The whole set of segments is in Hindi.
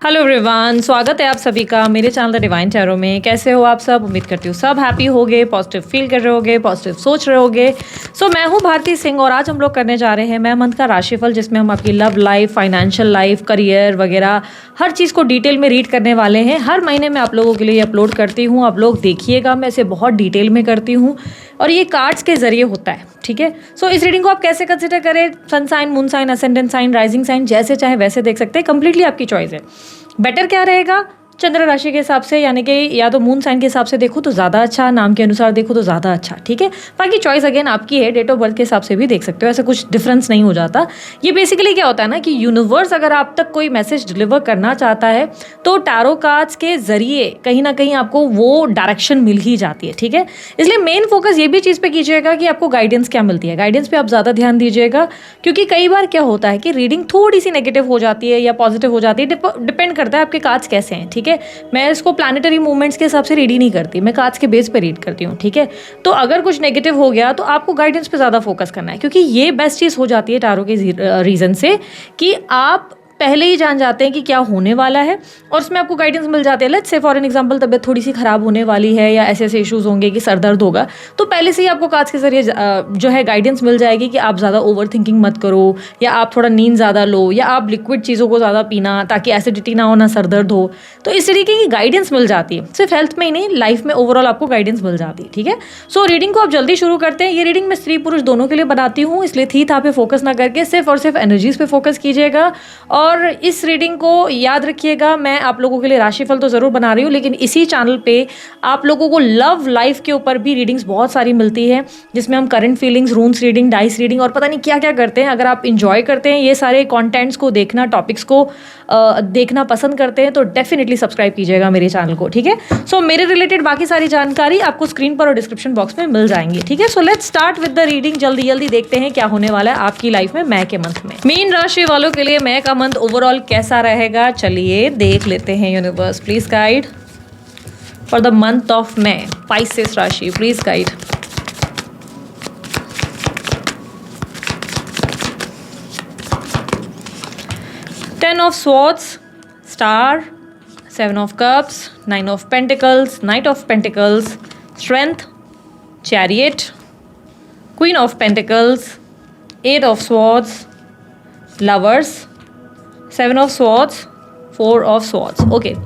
हेलो एवरीवन, स्वागत है आप सभी का मेरे चैनल द डिवाइन टैरो में। कैसे हो आप सब? उम्मीद करती हूँ सब हैप्पी होगे, पॉजिटिव फील कर रहे होगे, पॉजिटिव सोच रहे होगे। सो मैं हूँ भारती सिंह और आज हम लोग करने जा रहे हैं मैं मंथ का राशिफल, जिसमें हम आपकी love life, financial life, career वगैरह हर चीज़ को डिटेल में रीड करने वाले हैं। हर महीने मैं आप लोगों के लिए अपलोड करती हूँ, आप लोग देखिएगा, मैं इसे बहुत डिटेल में करती हूँ और ये कार्ड्स के जरिए होता है। ठीक है, सो इस रीडिंग को आप कैसे कंसिडर करें, sun sign, moon sign, ascendant sign, rising sign, जैसे चाहे वैसे देख सकते हैं, कंप्लीटली आपकी चॉइस है। बेटर क्या रहेगा, चंद्र राशि के हिसाब से, यानी कि या तो मून साइन के हिसाब से देखो तो ज़्यादा अच्छा, नाम के अनुसार देखो तो ज़्यादा अच्छा। ठीक है, बाकी चॉइस अगेन आपकी है, डेट ऑफ बर्थ के हिसाब से भी देख सकते हो, ऐसा कुछ डिफरेंस नहीं हो जाता। ये बेसिकली क्या होता है ना कि यूनिवर्स अगर आप तक कोई मैसेज डिलीवर करना चाहता है तो टैरो कार्ड्स के जरिए कहीं ना कहीं आपको वो डायरेक्शन मिल ही जाती है। ठीक है, इसलिए मेन फोकस ये भी चीज़ पे कीजिएगा कि आपको गाइडेंस क्या मिलती है, गाइडेंस पे आप ज़्यादा ध्यान दीजिएगा, क्योंकि कई बार क्या होता है कि रीडिंग थोड़ी सी नेगेटिव हो जाती है या पॉजिटिव हो जाती है, डिपेंड करता है आपके कार्ड्स कैसे हैं। ठीक है, मैं इसको प्लैनेटरी मूवमेंट्स के हिसाब से रीड ही नहीं करती, मैं कार्ड्स के बेस पे रीड करती हूँ। ठीक है, तो अगर कुछ नेगेटिव हो गया तो आपको गाइडेंस पे ज़्यादा फोकस करना है, क्योंकि ये बेस्ट चीज़ हो जाती है टैरो के रीज़न से कि आप पहले ही जान जाते हैं कि क्या होने वाला है और उसमें आपको गाइडेंस मिल जाती है। Let's say for an example तबीयत थोड़ी सी ख़राब होने वाली है या ऐसे ऐसे इश्यूज़ होंगे कि सर दर्द होगा, तो पहले से ही आपको कार्ड्स के जरिए जो है गाइडेंस मिल जाएगी कि आप ज़्यादा ओवर थिंकिंग मत करो, या आप थोड़ा नींद ज़्यादा लो, या आप लिक्विड चीज़ों को ज़्यादा पीना ताकि एसिडिटी ना हो, ना सर दर्द हो। तो इस तरीके की गाइडेंस मिल जाती है, सिर्फ हेल्थ में ही नहीं, लाइफ में ओवरऑल आपको गाइडेंस मिल जाती है। ठीक है, सो रीडिंग को आप जल्दी शुरू करते हैं। ये रीडिंग मैं स्त्री पुरुष दोनों के लिए बनाती हूँ, इसलिए थी था पे फोकस ना करके सिर्फ और सिर्फ एनर्जीज पे फोकस कीजिएगा। और इस रीडिंग को याद रखिएगा, मैं आप लोगों के लिए राशिफल तो जरूर बना रही हूँ, लेकिन इसी चैनल पे आप लोगों को लव लाइफ के ऊपर भी रीडिंग्स बहुत सारी मिलती है, जिसमें हम current feelings, रून्स reading, dice reading और पता नहीं क्या क्या करते हैं। अगर आप इंजॉय करते हैं ये सारे कंटेंट्स को देखना, टॉपिक्स को देखना पसंद करते हैं, तो डेफिनेटली सब्सक्राइब कीजिएगा मेरे चैनल को। ठीक है, सो मेरे रिलेटेड बाकी सारी जानकारी आपको स्क्रीन पर और डिस्क्रिप्शन बॉक्स में मिल जाएंगी। ठीक है, so let's start with the reading. जल्दी जल्दी देखते हैं क्या होने वाला है आपकी लाइफ में मई के मंथ में। मीन राशि वालों के लिए मई का मंथ ओवरऑल कैसा रहेगा, चलिए देख लेते हैं। Universe please guide for the month of May. Pisces राशि please guide. Ten of Swords, Star, Seven of Cups, Nine of Pentacles, Knight of Pentacles, Strength, Chariot, Queen of Pentacles, Eight of Swords, Lovers, Seven of Swords, Four of Swords. Okay.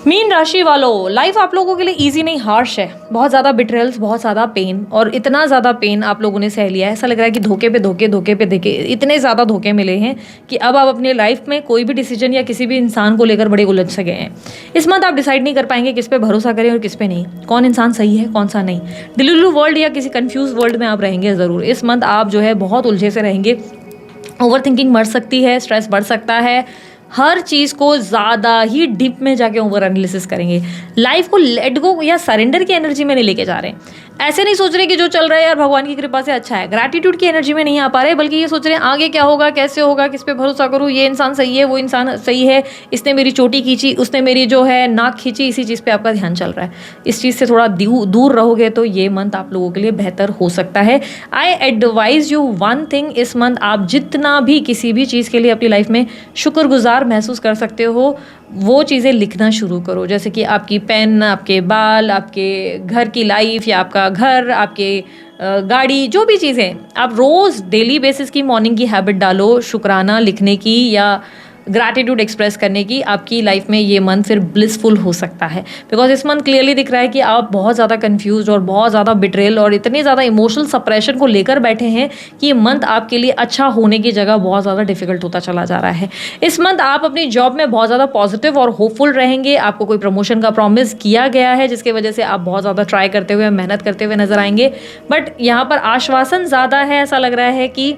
Mean राशि वालों, लाइफ आप लोगों के लिए इजी नहीं, हार्श है। बहुत ज़्यादा बिट्रेल्स, बहुत ज़्यादा पेन, और इतना ज़्यादा पेन आप लोगों ने सह लिया है, ऐसा लग रहा है कि धोखे पे धोखे, धोखे पे धोखे, इतने ज़्यादा धोखे मिले हैं कि अब आप अपने लाइफ में कोई भी डिसीजन या किसी भी इंसान को लेकर बड़े उलझ से गए हैं। इस मंथ आप डिसाइड नहीं कर पाएंगे किस पे भरोसा करें और किस पे नहीं, कौन इंसान सही है कौन सा नहीं। डिलुलु वर्ल्ड या किसी कन्फ्यूज वर्ल्ड में आप रहेंगे ज़रूर। इस मंथ आप जो है बहुत उलझे से रहेंगे, ओवर थिंकिंग बढ़ सकती है, स्ट्रेस बढ़ सकता है, हर चीज़ को ज़्यादा ही डीप में जाके ओवर एनालिसिस करेंगे। लाइफ को लेट गो या सरेंडर की एनर्जी में नहीं लेके जा रहे हैं। ऐसे नहीं सोच रहे कि जो चल रहा है यार भगवान की कृपा से अच्छा है, ग्रैटिट्यूड की एनर्जी में नहीं आ पा रहे, बल्कि ये सोच रहे हैं आगे क्या होगा, कैसे होगा, किस पे भरोसा करूँ, ये इंसान सही है, वो इंसान सही है, इसने मेरी चोटी खींची, उसने मेरी जो है नाक खींची, इसी चीज़ पे आपका ध्यान चल रहा है। इस चीज़ से थोड़ा दूर रहोगे तो ये मंथ आप लोगों के लिए बेहतर हो सकता है। I advise you one thing, इस मंथ आप जितना भी किसी भी चीज़ के लिए अपनी लाइफ में शुक्रगुजार महसूस कर सकते हो, वो चीज़ें लिखना शुरू करो। जैसे कि आपकी पेन, आपके बाल, आपके घर की लाइफ, या आपका घर, आपके गाड़ी, जो भी चीज़ें, आप रोज़ डेली बेसिस की मॉर्निंग की हैबिट डालो शुक्राना लिखने की या ग्रैटिट्यूड एक्सप्रेस करने की। आपकी लाइफ में ये मंथ फिर ब्लिसफुल हो सकता है, बिकॉज इस मंथ क्लियरली दिख रहा है कि आप बहुत ज़्यादा कंफ्यूज और बहुत ज़्यादा बिट्रेल और इतनी ज़्यादा इमोशनल सप्रेशन को लेकर बैठे हैं कि ये मंथ आपके लिए अच्छा होने की जगह बहुत ज़्यादा डिफिकल्ट होता चला जा रहा है। इस मंथ आप अपनी जॉब में बहुत ज़्यादा पॉजिटिव और होपफुल रहेंगे। आपको कोई प्रमोशन का प्रॉमिस किया गया है, जिसकी वजह से आप बहुत ज़्यादा ट्राई करते हुए, मेहनत करते हुए नजर आएंगे, बट यहाँ पर आश्वासन ज़्यादा है। ऐसा लग रहा है कि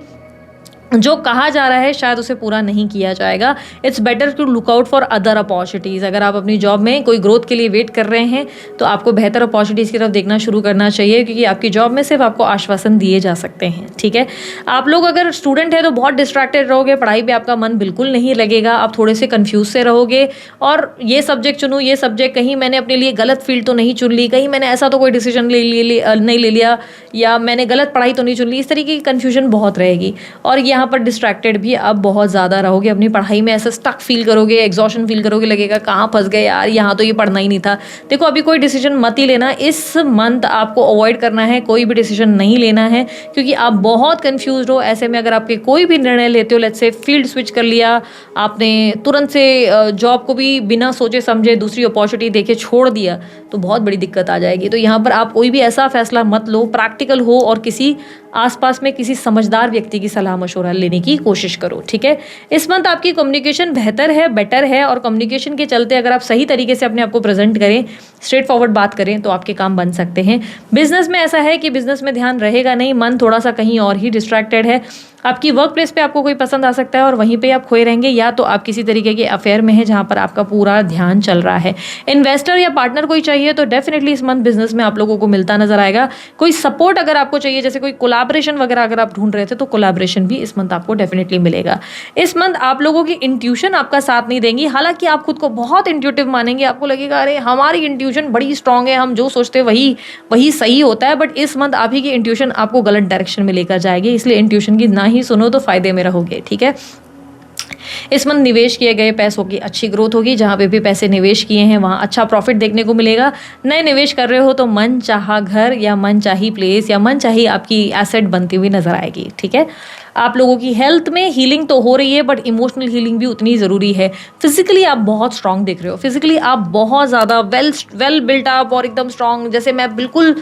जो कहा जा रहा है शायद उसे पूरा नहीं किया जाएगा। It's better to look out for other opportunities. अगर आप अपनी जॉब में कोई ग्रोथ के लिए वेट कर रहे हैं तो आपको बेहतर अपॉर्चुनिटीज़ की तरफ देखना शुरू करना चाहिए, क्योंकि आपकी जॉब में सिर्फ आपको आश्वासन दिए जा सकते हैं। ठीक है, आप लोग अगर स्टूडेंट है तो बहुत डिस्ट्रैक्टेड रहोगे, पढ़ाई पे आपका मन बिल्कुल नहीं लगेगा, आप थोड़े से कन्फ्यूज से रहोगे, और ये सब्जेक्ट चुनूँ, ये सब्जेक्ट, कहीं मैंने अपने लिए गलत फील्ड तो नहीं चुन ली, कहीं मैंने ऐसा तो कोई डिसीजन नहीं ले लिया, या मैंने गलत पढ़ाई तो नहीं चुन ली। इस तरीके की कन्फ्यूजन बहुत रहेगी। और यहाँ यहाँ पर डिस्ट्रैक्टेड भी आप बहुत ज़्यादा रहोगे, अपनी पढ़ाई में ऐसा स्टक फील करोगे, एग्जॉशन फील करोगे, लगेगा कहाँ फंस गए यार, यहाँ तो ये पढ़ना ही नहीं था। देखो अभी कोई डिसीजन मत ही लेना, इस मंथ आपको अवॉइड करना है, कोई भी डिसीजन नहीं लेना है क्योंकि आप बहुत कंफ्यूज हो। ऐसे में अगर आपके कोई भी निर्णय लेते हो, लेट्स से फील्ड स्विच कर लिया आपने, तुरंत से जॉब को भी बिना सोचे समझे दूसरी अपॉर्चुनिटी देके छोड़ दिया, तो बहुत बड़ी दिक्कत आ जाएगी। तो यहाँ पर आप कोई भी ऐसा फैसला मत लो, प्रैक्टिकल हो और किसी आसपास में किसी समझदार व्यक्ति की सलाह मशवरा लेने की कोशिश करो, ठीक है। इस मंथ आपकी कम्युनिकेशन बेटर है और कम्युनिकेशन के चलते अगर आप सही तरीके से अपने आप को प्रेजेंट करें, स्ट्रेट फॉरवर्ड बात करें तो आपके काम बन सकते हैं। बिजनेस में ऐसा है कि बिजनेस में ध्यान रहेगा नहीं, मन थोड़ा सा कहीं और ही डिस्ट्रैक्टेड है। आपकी वर्क प्लेस पे आपको कोई पसंद आ सकता है और वहीं पे आप खोए रहेंगे, या तो आप किसी तरीके के अफेयर में हैं जहां पर आपका पूरा ध्यान चल रहा है। इन्वेस्टर या पार्टनर कोई चाहिए तो डेफिनेटली इस मंथ बिजनेस में आप लोगों को मिलता नजर आएगा। कोई सपोर्ट अगर आपको चाहिए, जैसे कोई कोलैबोरेशन वगैरह अगर आप ढूंढ रहे थे, तो कोलैबोरेशन भी इस मंथ आपको डेफिनेटली मिलेगा। इस मंथ आप लोगों की इंट्यूशन आपका साथ नहीं देंगी, हालांकि आप खुद को बहुत इंट्यूटिव मानेंगे, आपको लगेगा अरे हमारी इंट्यूशन बड़ी स्ट्रांग है, हम जो सोचते हैं वही सही होता है। बट इस मंथ आप ही की इंट्यूशन आपको गलत डायरेक्शन में लेकर जाएगी, इसलिए इंट्यूशन की ना ही सुनो तो फायदे में रहोगे, ठीक है। इस मंथ निवेश किए गए पैसों की अच्छी ग्रोथ होगी, जहां पे भी पैसे निवेश किए हैं वहां अच्छा प्रॉफिट देखने को मिलेगा। नए निवेश कर रहे हो तो मन चाहा घर या मन चाही प्लेस या मन चाही आपकी एसेट बनती हुई नजर आएगी, ठीक है। आप लोगों की हेल्थ में हीलिंग तो हो रही है, बट इमोशनल हीलिंग भी उतनी ज़रूरी है। फिजिकली आप बहुत स्ट्रांग दिख रहे हो, फिजिकली आप बहुत ज़्यादा वेल बिल्ट अप और एकदम स्ट्रांग, जैसे मैं बिल्कुल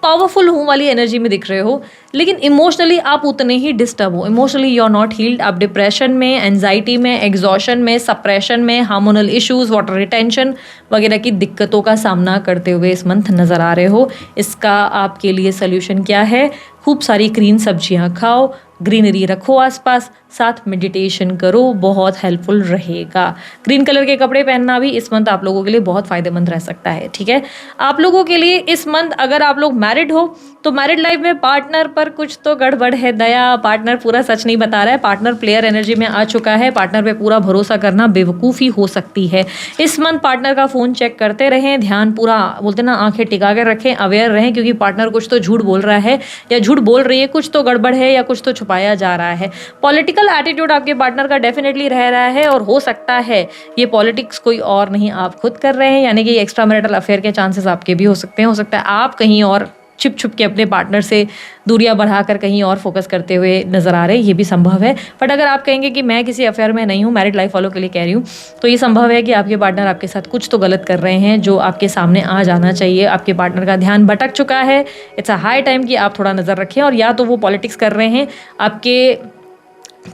पावरफुल हूँ वाली एनर्जी में दिख रहे हो, लेकिन इमोशनली आप उतने ही डिस्टर्ब हो। Emotionally you are not healed, आप डिप्रेशन में, एंजाइटी में, एग्जॉशन में, सप्रेशन में, हार्मोनल इश्यूज, वाटर रिटेंशन वगैरह की दिक्कतों का सामना करते हुए इस मंथ नज़र आ रहे हो। इसका आपके लिए सोल्यूशन क्या है? खूब सारी ग्रीन सब्जियां खाओ, ग्रीनरी रखो आसपास, साथ मेडिटेशन करो, बहुत हेल्पफुल रहेगा। ग्रीन कलर के कपड़े पहनना भी इस मंथ आप लोगों के लिए बहुत फायदेमंद रह सकता है, ठीक है। आप लोगों के लिए इस मंथ अगर आप लोग मैरिड हो तो मैरिड लाइफ में पार्टनर पर कुछ तो गड़बड़ है दया, पार्टनर पूरा सच नहीं बता रहा है, पार्टनर प्लेयर एनर्जी में आ चुका है। पार्टनर पे पूरा भरोसा करना बेवकूफ़ी हो सकती है। इस मंथ पार्टनर का फ़ोन चेक करते रहें, ध्यान पूरा बोलते ना आंखें टिका कर रखें, अवेयर रहें, क्योंकि पार्टनर कुछ तो झूठ बोल रहा है या झूठ बोल रही है, कुछ तो गड़बड़ है या कुछ तो छुपाया जा रहा है। पॉलिटिकल एटीट्यूड आपके पार्टनर का डेफिनेटली रह रहा है और हो सकता है ये पॉलिटिक्स कोई और नहीं आप खुद कर रहे हैं, यानी कि एक्स्ट्रा मैरिटल अफेयर के चांसेस आपके भी हो सकते हैं। हो सकता है आप कहीं और छुप के अपने पार्टनर से दूरियां बढ़ाकर कहीं और फोकस करते हुए नजर आ रहे हैं, ये भी संभव है। बट अगर आप कहेंगे कि मैं किसी अफेयर में नहीं हूँ, मैरिड लाइफ वालों के लिए कह रही हूँ, तो ये संभव है कि आपके पार्टनर आपके साथ कुछ तो गलत कर रहे हैं जो आपके सामने आ जाना चाहिए। आपके पार्टनर का ध्यान भटक चुका है, इट्स अ हाई टाइम कि आप थोड़ा नज़र रखें। और या तो वो पॉलिटिक्स कर रहे हैं, आपके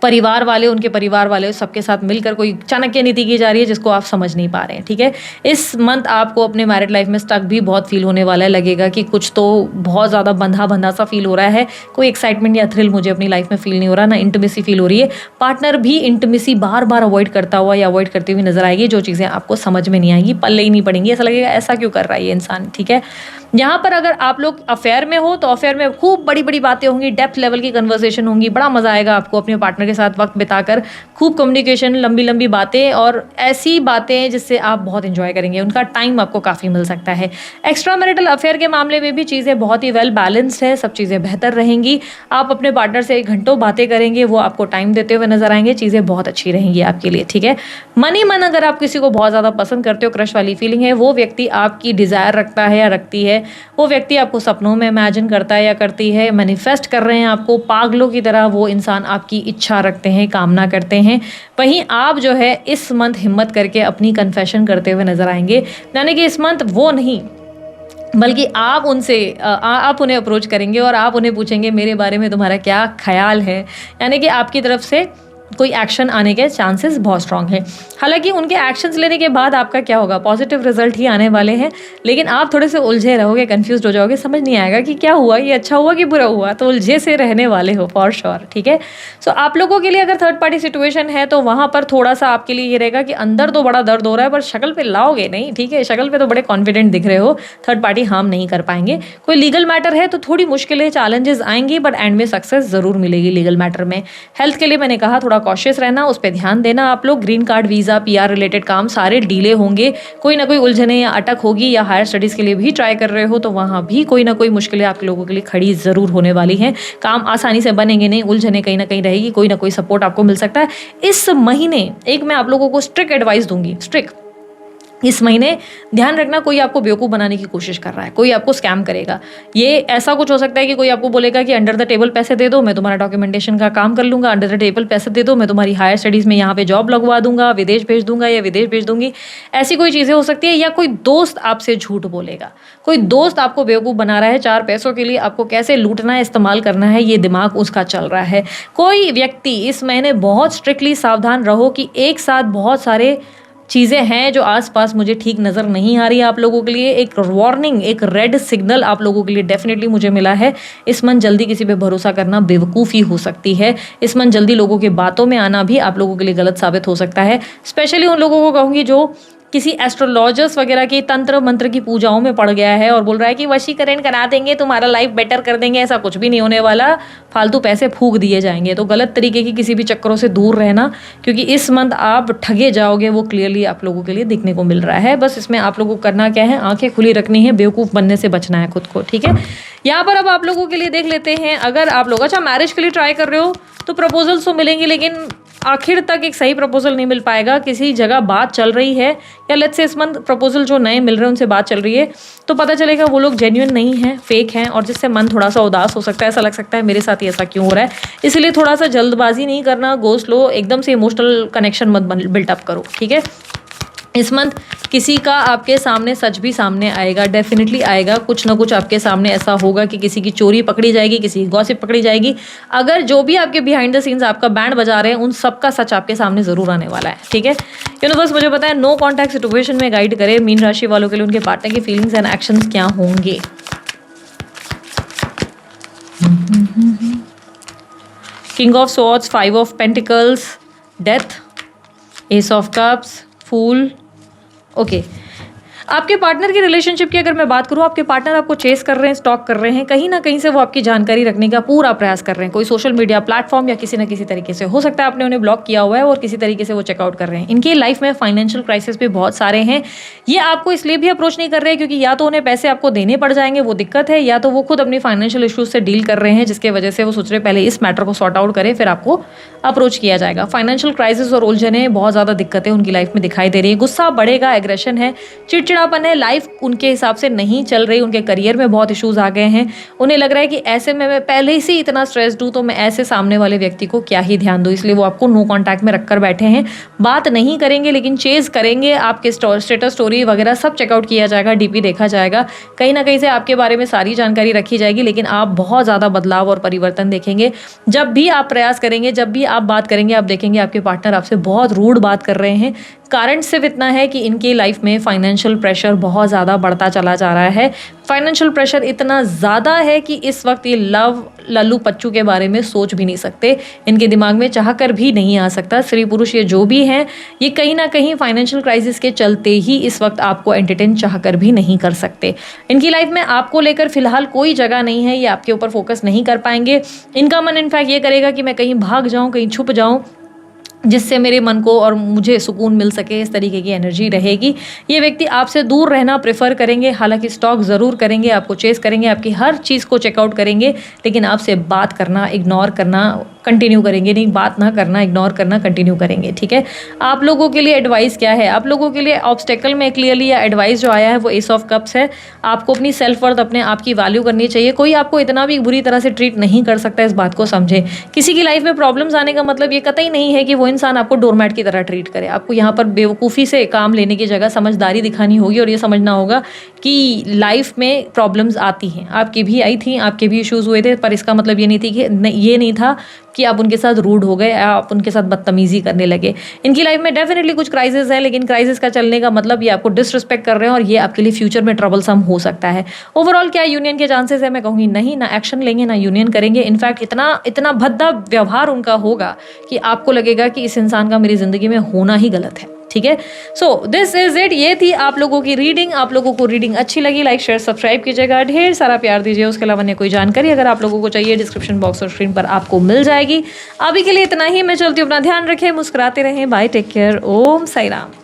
परिवार वाले, उनके परिवार वाले सबके साथ मिलकर कोई चाणक्य नीति की जा रही है जिसको आप समझ नहीं पा रहे हैं, ठीक है। इस मंथ आपको अपने मैरिड लाइफ में स्टक भी बहुत फील होने वाला है, लगेगा कि कुछ तो बहुत ज़्यादा बंधा सा फील हो रहा है, कोई एक्साइटमेंट या थ्रिल मुझे अपनी लाइफ में फील नहीं हो रहा, ना इंटीमेसी फील हो रही है। पार्टनर भी इंटीमेसी बार बार अवॉइड करता हुआ या अवॉइड करती हुई नजर आएगी, जो चीज़ें आपको समझ में नहीं आएंगी, पल्ले ही नहीं पड़ेंगी, ऐसा लगेगा ऐसा क्यों कर रहा है ये इंसान, ठीक है। यहाँ पर अगर आप लोग अफेयर में हो तो अफेयर में खूब बड़ी बड़ी बातें होंगी, डेप्थ लेवल की कन्वर्सेशन होंगी, बड़ा मजा आएगा आपको अपने पार्टनर के साथ वक्त बिताकर, खूब कम्युनिकेशन, लंबी लंबी बातें और ऐसी बातें जिससे आप बहुत इंजॉय करेंगे, उनका टाइम आपको काफ़ी मिल सकता है। एक्स्ट्रा मैरिटल अफेयर के मामले में भी चीज़ें बहुत ही वेल बैलेंस्ड है, सब चीज़ें बेहतर रहेंगी। आप अपने पार्टनर से घंटों बातें करेंगे, वो आपको टाइम देते हुए नजर आएंगे, चीज़ें बहुत अच्छी रहेंगी आपके लिए, ठीक है। मन ही मन अगर आप किसी को बहुत ज़्यादा पसंद करते हो, क्रश वाली फीलिंग है, वो व्यक्ति आपकी डिज़ायर रखता है या रखती है, वो व्यक्ति आपको सपनों में इमेजिन करता है या करती है, मैनिफेस्ट कर रहे हैं आपको पागलों की तरह, वो इंसान आपकी इच्छा रखते हैं, कामना करते हैं। वहीं आप जो है इस मंथ हिम्मत करके अपनी कन्फेशन करते हुए नजर आएंगे, यानी कि इस मंथ वो नहीं बल्कि आप आप उन्हें अप्रोच करेंगे और आप उन्हें पूछेंगे मेरे बारे में तुम्हारा क्या ख्याल है, यानी कि आपकी तरफ से कोई एक्शन आने के चांसेस बहुत स्ट्रांग है। हालांकि उनके एक्शंस लेने के बाद आपका क्या होगा, पॉजिटिव रिजल्ट ही आने वाले हैं, लेकिन आप थोड़े से उलझे रहोगे, कंफ्यूज हो जाओगे, समझ नहीं आएगा कि क्या हुआ, ये अच्छा हुआ कि बुरा हुआ, तो उलझे से रहने वाले हो फॉर श्योर, ठीक है। सो आप लोगों के लिए अगर थर्ड पार्टी सिचुएशन है तो वहाँ पर थोड़ा सा आपके लिए ये रहेगा कि अंदर तो बड़ा दर्द हो रहा है पर शक्ल पे लाओगे नहीं, ठीक है। शक्ल पे तो बड़े कॉन्फिडेंट दिख रहे हो, थर्ड पार्टी हार्म नहीं कर पाएंगे। कोई लीगल मैटर है तो थोड़ी मुश्किलें, चैलेंजेस आएंगी, बट एंड में सक्सेस जरूर मिलेगी लीगल मैटर में। हेल्थ के लिए मैंने कहा थोड़ा कॉशियस रहना, उस पर ध्यान देना। आप लोग green card, visa, PR related काम सारे डिले होंगे, कोई ना कोई उलझने या अटक होगी, या हायर स्टडीज़ के लिए भी ट्राई कर रहे हो तो वहाँ भी कोई ना कोई मुश्किलें आप लोगों के लिए खड़ी ज़रूर होने वाली हैं। काम आसानी से बनेंगे नहीं, उलझने कहीं ना कहीं रहेगी, कोई ना कोई सपोर्ट आपको मिल सकता है। इस महीने एक मैं आप लोगों को स्ट्रिक्ट एडवाइस दूंगी, स्ट्रिक्ट इस महीने ध्यान रखना, कोई आपको बेवकूफ़ बनाने की कोशिश कर रहा है, कोई आपको स्कैम करेगा। ये ऐसा कुछ हो सकता है कि कोई आपको बोलेगा कि अंडर द टेबल पैसे दे दो, मैं तुम्हारा डॉक्यूमेंटेशन का काम कर लूँगा, अंडर द टेबल पैसे दे दो, मैं तुम्हारी हायर स्टडीज़ में यहाँ पे जॉब लगवा दूंगा, विदेश भेज दूंगा या विदेश भेज दूंगी। ऐसी कोई चीज़ें हो सकती है। या कोई दोस्त आपसे झूठ बोलेगा, कोई दोस्त आपको बेवकूफ़ बना रहा है, 4 पैसों के लिए आपको कैसे लूटना है, इस्तेमाल करना है, ये दिमाग उसका चल रहा है। कोई व्यक्ति इस महीने बहुत स्ट्रिक्टली सावधान रहो कि एक साथ बहुत सारे चीज़ें हैं जो आसपास मुझे ठीक नज़र नहीं आ रही है आप लोगों के लिए। एक वार्निंग, एक रेड सिग्नल आप लोगों के लिए डेफिनेटली मुझे मिला है। इस मन जल्दी किसी पे भरोसा करना बेवकूफ़ी हो सकती है। इस मन जल्दी लोगों की बातों में आना भी आप लोगों के लिए गलत साबित हो सकता है। स्पेशली उन लोगों को कहूँगी जो किसी एस्ट्रोलॉजर्स वगैरह की तंत्र मंत्र की पूजाओं में पड़ गया है और बोल रहा है कि वशीकरण करा देंगे, तुम्हारा लाइफ बेटर कर देंगे। ऐसा कुछ भी नहीं होने वाला, फालतू पैसे फूंक दिए जाएंगे। तो गलत तरीके की किसी भी चक्करों से दूर रहना, क्योंकि इस मंथ आप ठगे जाओगे, वो क्लियरली आप लोगों के लिए दिखने को मिल रहा है। बस इसमें आप लोगों को करना क्या है, आंखें खुली रखनी है, बेवकूफ़ बनने से बचना है खुद को, ठीक है। यहाँ पर अब आप लोगों के लिए देख लेते हैं, अगर आप लोग अच्छा मैरिज के लिए ट्राई कर रहे हो तो प्रपोजल्स तो मिलेंगे, लेकिन आखिर तक एक सही प्रपोजल नहीं मिल पाएगा। किसी जगह बात चल रही है, या लेट्स से इस मंथ प्रपोजल जो नए मिल रहे हैं उनसे बात चल रही है, तो पता चलेगा वो लोग जेन्युइन नहीं है, फेक हैं, और जिससे मन थोड़ा सा उदास हो सकता है। ऐसा लग सकता है मेरे साथ ही ऐसा क्यों हो रहा है। इसलिए थोड़ा सा जल्दबाजी नहीं करना, गो स्लो, एकदम से इमोशनल कनेक्शन मत बिल्टअप करो, ठीक है। इस मंथ किसी का आपके सामने सच भी सामने आएगा, डेफिनेटली आएगा। कुछ ना कुछ आपके सामने ऐसा होगा कि किसी की चोरी पकड़ी जाएगी, किसी की गॉसिप पकड़ी जाएगी। अगर जो भी आपके बिहाइंड द सीन्स आपका बैंड बजा रहे हैं, उन सब का सच आपके सामने ज़रूर आने वाला है, ठीक है। यूनिवर्स मुझे पता है नो कॉन्टैक्ट सिचुएशन में गाइड करे मीन राशि वालों के लिए उनके पार्टनर की फीलिंग्स एंड एक्शंस क्या होंगे। King of swords, 5 of pentacles, death, ace of cups, fool. Okay, आपके पार्टनर की रिलेशनशिप की अगर मैं बात करूँ, आपके पार्टनर आपको चेस कर रहे हैं, स्टॉक कर रहे हैं, कहीं ना कहीं से वो आपकी जानकारी रखने का पूरा प्रयास कर रहे हैं। कोई सोशल मीडिया प्लेटफॉर्म या किसी ना किसी तरीके से, हो सकता है आपने उन्हें ब्लॉक किया हुआ है और किसी तरीके से वो चेकआउट कर रहे हैं। इनकी लाइफ में फाइनेंशियल क्राइसिस भी बहुत सारे हैं। ये आपको इसलिए भी अप्रोच नहीं कर रहे हैं क्योंकि या तो उन्हें पैसे आपको देने पड़ जाएंगे, वो दिक्कत है, या तो वो खुद अपनी फाइनेंशियल इश्यूज से डील कर रहे हैं, जिसके वजह से वो सोच रहे पहले इस मैटर को सॉर्ट आउट करें, फिर आपको अप्रोच किया जाएगा। फाइनेंशियल क्राइसिस और उलझने, बहुत ज़्यादा दिक्कतें उनकी लाइफ में दिखाई दे रही है। गुस्सा बढ़ेगा, एग्रेशन है, चिड़चिड़ापन है, लाइफ उनके हिसाब से नहीं चल रही, उनके करियर में बहुत इश्यूज आ गए हैं। उन्हें लग रहा है कि ऐसे में मैं पहले से ही इतना स्ट्रेस्ड हूँ, तो मैं ऐसे सामने वाले व्यक्ति को क्या ही ध्यान दूँ, इसलिए वो आपको नो कॉन्टैक्ट में रखकर बैठे हैं। बात नहीं करेंगे लेकिन चेज करेंगे, आपके स्टेटस स्टोरी वगैरह सब चेकआउट किया जाएगा, डीपी देखा जाएगा, कहीं ना कहीं से आपके बारे में सारी जानकारी रखी जाएगी। लेकिन आप बहुत ज़्यादा बदलाव और परिवर्तन देखेंगे। जब भी आप प्रयास करेंगे, जब भी आप बात करेंगे, आप देखेंगे आपके पार्टनर आपसे बहुत रूड बात कर रहे हैं। कारण सिर्फ इतना है कि इनकी लाइफ में फाइनेंशियल प्रेशर बहुत ज़्यादा बढ़ता चला जा रहा है। फाइनेंशियल प्रेशर इतना ज़्यादा है कि इस वक्त ये लव लल्लू पच्चू के बारे में सोच भी नहीं सकते, इनके दिमाग में चाह कर भी नहीं आ सकता। स्त्री पुरुष ये जो भी हैं, ये कहीं ना कहीं फाइनेंशियल क्राइसिस के चलते ही इस वक्त आपको एंटरटेन चाह कर भी नहीं कर सकते। इनकी लाइफ में आपको लेकर फिलहाल कोई जगह नहीं है, ये आपके ऊपर फोकस नहीं कर पाएंगे। इनका मन इनफैक्ट ये करेगा कि मैं कहीं भाग जाऊँ, कहीं छुप जाऊँ, जिससे मेरे मन को और मुझे सुकून मिल सके, इस तरीके की एनर्जी रहेगी। ये व्यक्ति आपसे दूर रहना प्रेफर करेंगे, हालांकि स्टॉक ज़रूर करेंगे, आपको चेस करेंगे, आपकी हर चीज़ को चेकआउट करेंगे, लेकिन आपसे बात करना, इग्नोर करना कंटिन्यू करेंगे। नहीं, बात ना करना, इग्नोर करना कंटिन्यू करेंगे, ठीक है। आप लोगों के लिए एडवाइस क्या है, आप लोगों के लिए ऑब्स्टेकल में क्लियरली या एडवाइस जो आया है वो एस ऑफ कप्स है। आपको अपनी सेल्फ वर्थ, अपने आप की वैल्यू करनी चाहिए। कोई आपको इतना भी बुरी तरह से ट्रीट नहीं कर सकता, इस बात को समझे। किसी की लाइफ में प्रॉब्लम्स आने का मतलब ये कतई नहीं है कि वो इंसान आपको डोरमैट की तरह ट्रीट करे। आपको यहाँ पर बेवकूफ़ी से काम लेने की जगह समझदारी दिखानी होगी और ये समझना होगा कि लाइफ में प्रॉब्लम्स आती हैं। आपकी भी आई थी, आपके भी इश्यूज़ हुए थे, पर इसका मतलब ये नहीं थी कि ये नहीं था कि आप उनके साथ रूड हो गए, आप उनके साथ बदतमीजी करने लगे। इनकी लाइफ में डेफिनेटली कुछ क्राइसिस है, लेकिन क्राइसिस का चलने का मतलब ये आपको डिसरिस्पेक्ट कर रहे हैं और ये आपके लिए फ्यूचर में ट्रबलसम हो सकता है। ओवरऑल क्या यूनियन के चांसेस है, मैं कहूँगी नहीं, ना एक्शन लेंगे ना यूनियन करेंगे। इनफैक्ट इतना भद्दा व्यवहार उनका होगा कि आपको लगेगा कि इस इंसान का मेरी ज़िंदगी में होना ही गलत है, ठीक है। सो दिस इज इट, ये थी आप लोगों की रीडिंग। आप लोगों को रीडिंग अच्छी लगी, लाइक शेयर सब्सक्राइब कीजिएगा, ढेर सारा प्यार दीजिए। उसके अलावा अन्य कोई जानकारी अगर आप लोगों को चाहिए डिस्क्रिप्शन बॉक्स और स्क्रीन पर आपको मिल जाएगी। अभी के लिए इतना ही, मैं चलती हूँ, अपना ध्यान रखें, मुस्कुराते रहें, बाय, टेक केयर, ओम साई राम।